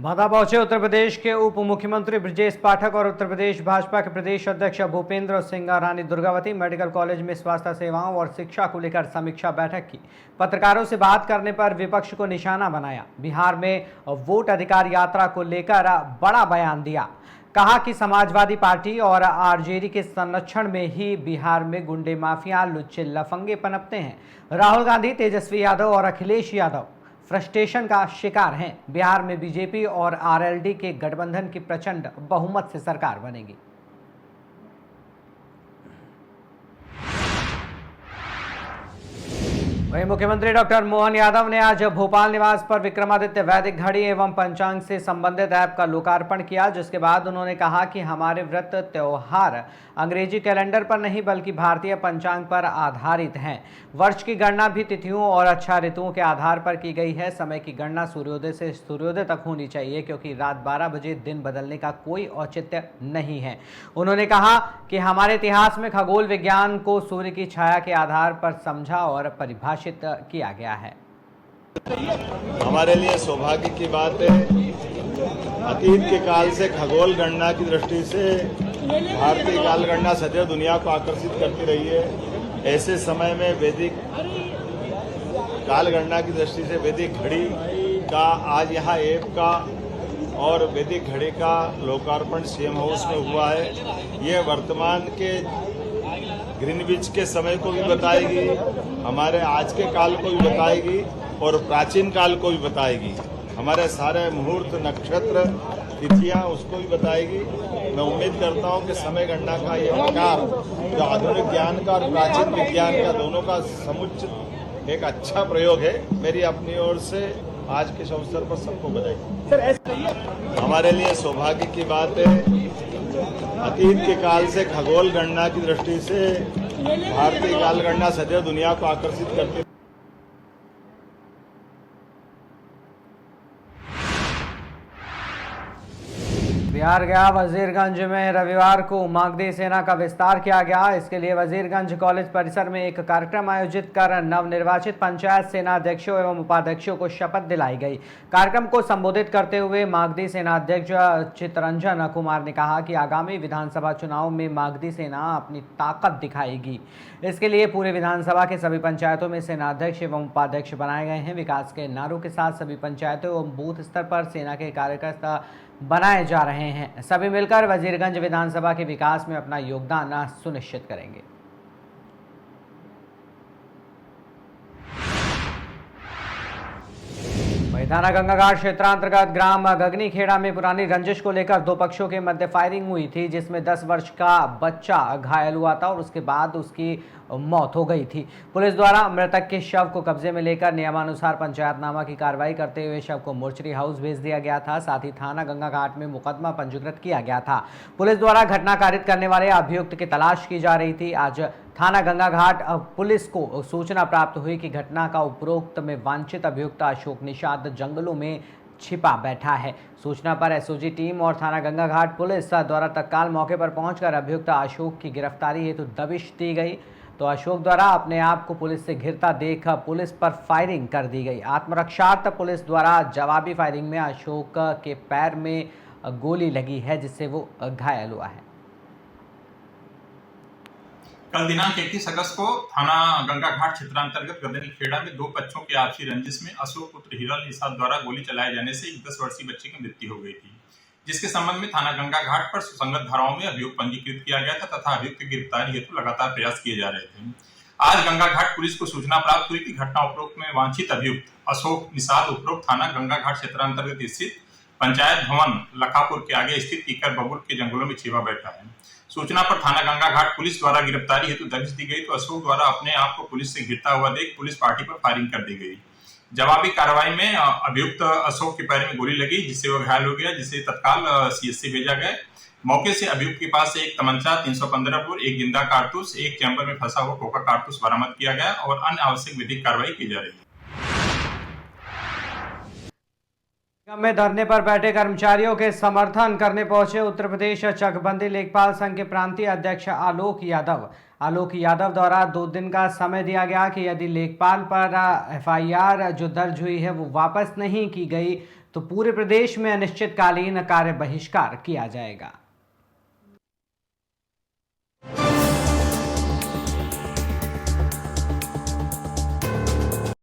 मथुरा पहुंचे उत्तर प्रदेश के उप मुख्यमंत्री ब्रजेश पाठक और उत्तर प्रदेश भाजपा के प्रदेश अध्यक्ष भूपेंद्र सिंह। रानी दुर्गावती मेडिकल कॉलेज में स्वास्थ्य सेवाओं और शिक्षा को लेकर समीक्षा बैठक की। पत्रकारों से बात करने पर विपक्ष को निशाना बनाया। बिहार में वोट अधिकार यात्रा को लेकर बड़ा बयान दिया। कहा कि समाजवादी पार्टी और आरजेडी के संरक्षण में ही बिहार में गुंडे माफिया लुच्चे लफंगे पनपते हैं। राहुल गांधी, तेजस्वी यादव और अखिलेश यादव फ्रस्ट्रेशन का शिकार हैं। बिहार में बीजेपी और आरएलडी के गठबंधन की प्रचंड बहुमत से सरकार बनेगी। वहीं मुख्यमंत्री डॉक्टर मोहन यादव ने आज भोपाल निवास पर विक्रमादित्य वैदिक घड़ी एवं पंचांग से संबंधित ऐप का लोकार्पण किया, जिसके बाद उन्होंने कहा कि हमारे व्रत त्योहार अंग्रेजी कैलेंडर पर नहीं बल्कि भारतीय पंचांग पर आधारित हैं। वर्ष की गणना भी तिथियों और अच्छा ऋतुओं के आधार पर की गई है। समय की गणना सूर्योदय से सूर्योदय तक होनी चाहिए, क्योंकि रात 12 बजे दिन बदलने का कोई औचित्य नहीं है। उन्होंने कहा कि हमारे इतिहास में खगोल विज्ञान को सूर्य की छाया के आधार पर समझा और परिभाषित किया गया है। हमारे लिए सौभाग्य की बात है, अतीत के काल से खगोल गणना की दृष्टि से भारतीय काल गणना सदैव दुनिया को आकर्षित करती रही है। ऐसे समय में वैदिक काल गणना की दृष्टि से वैदिक घड़ी का आज यहाँ ऐप का और वैदिक घड़ी का लोकार्पण सीएम हाउस में हुआ है। ये वर्तमान के ग्रीनविच के समय को भी बताएगी, हमारे आज के काल को भी बताएगी और प्राचीन काल को भी बताएगी। हमारे सारे मुहूर्त, नक्षत्र, तिथियां उसको भी बताएगी। मैं उम्मीद करता हूं कि समय गणना का ये प्रकार जो आधुनिक ज्ञान का और प्राचीन विज्ञान का दोनों का समुचित एक अच्छा प्रयोग है। मेरी अपनी ओर से आज के इस अवसर पर सबको बधाई। हमारे लिए सौभाग्य की बात है, अतीत के काल से खगोल गणना की दृष्टि से भारतीय काल गणना सदैव दुनिया को आकर्षित करती। बिहार गया वजीरगंज में रविवार को मागधी सेना का विस्तार किया गया। इसके लिए वजीरगंज कॉलेज परिसर में एक कार्यक्रम आयोजित कर नवनिर्वाचित पंचायत सेना अध्यक्षों एवं उपाध्यक्षों को शपथ दिलाई गई। कार्यक्रम को संबोधित करते हुए मागधी सेना अध्यक्ष चितरंजन कुमार ने कहा कि आगामी विधानसभा चुनाव में मागधी सेना अपनी ताकत दिखाएगी। इसके लिए पूरे विधानसभा के सभी पंचायतों में सेना अध्यक्ष एवं उपाध्यक्ष बनाए गए हैं। विकास के नारों के साथ सभी पंचायतों एवं बूथ स्तर पर सेना के कार्यकर्ता बनाए जा रहे हैं। सभी मिलकर वजीरगंज विधानसभा के विकास में अपना योगदान सुनिश्चित करेंगे। थाना गंगाघाट क्षेत्रांतर्गत ग्राम गगनीखेड़ा में पुरानी रंजिश को लेकर दो पक्षों के मध्य फायरिंग हुई थी, जिसमें 10 वर्ष का बच्चा घायल हुआ था और उसके बाद उसकी मौत हो गई थी। पुलिस द्वारा मृतक के शव को कब्जे में लेकर नियमानुसार पंचायतनामा की कार्रवाई करते हुए शव को मोर्चरी हाउस भेज दिया गया था। साथ ही थाना गंगाघाट में मुकदमा पंजीकृत किया गया था। पुलिस द्वारा घटना कारित करने वाले अभियुक्त की तलाश की जा रही थी। आज थाना गंगाघाट पुलिस को सूचना प्राप्त हुई कि घटना का उपरोक्त में वांछित अभियुक्त अशोक निषाद जंगलों में छिपा बैठा है। सूचना पर एसओजी टीम और थाना गंगाघाट पुलिस द्वारा तत्काल मौके पर पहुंचकर अभियुक्त अशोक की गिरफ्तारी हेतु दबिश दी गई, तो अशोक द्वारा अपने आप को पुलिस से घिरता देख पुलिस पर फायरिंग कर दी गई। आत्मरक्षार्थ पुलिस द्वारा जवाबी फायरिंग में अशोक के पैर में गोली लगी है, जिससे वो घायल हुआ है। कल दिनांक 31 अगस्त को थाना गंगाघाट क्षेत्रांतर्गत गगनीखेड़ा में दो पक्षों की आपसी रंजिश में अशोक पुत्र हिरल निषाद द्वारा गोली चलाए जाने से एक 10 वर्षीय बच्चे की मृत्यु हो गई थी, जिसके संबंध में थाना गंगाघाट पर सुसंगत धाराओं में अभियोग पंजीकृत किया गया था तथा अभियुक्त की गिरफ्तारी हेतु लगातार प्रयास किए जा रहे थे। आज गंगाघाट पुलिस को सूचना प्राप्त हुई कि घटना उपरोक्त में वांछित अभियुक्त अशोक निषाद उपरोक्त थाना गंगाघाट क्षेत्रांतर्गत स्थित पंचायत भवन लखापुर के आगे स्थित कीकर बबुल के जंगलों में छिपा बैठा है। सूचना पर थाना गंगाघाट पुलिस द्वारा गिरफ्तारी हेतु दबिश दी गई, तो अशोक द्वारा अपने आप को पुलिस से घिरता हुआ देख पुलिस पार्टी पर फायरिंग कर दी गई। जवाबी कार्रवाई में अभियुक्त अशोक के पैर में गोली लगी, जिससे वह घायल हो गया, जिसे तत्काल सीएचसी भेजा गया। मौके से अभियुक्त के पास से एक तमंचा 315 बोर, एक जिंदा कारतूस, एक चैम्बर में फंसा हुआ खोखा कारतूस बरामद किया गया और अन्य आवश्यक विधिक कार्रवाई की जा रही है। में धरने पर बैठे कर्मचारियों के समर्थन करने पहुंचे उत्तर प्रदेश चकबंदी लेखपाल संघ के प्रांतीय अध्यक्ष आलोक यादव द्वारा 2 दिन का समय दिया गया कि यदि लेखपाल पर एफआईआर जो दर्ज हुई है वो वापस नहीं की गई तो पूरे प्रदेश में अनिश्चितकालीन कार्य बहिष्कार किया जाएगा।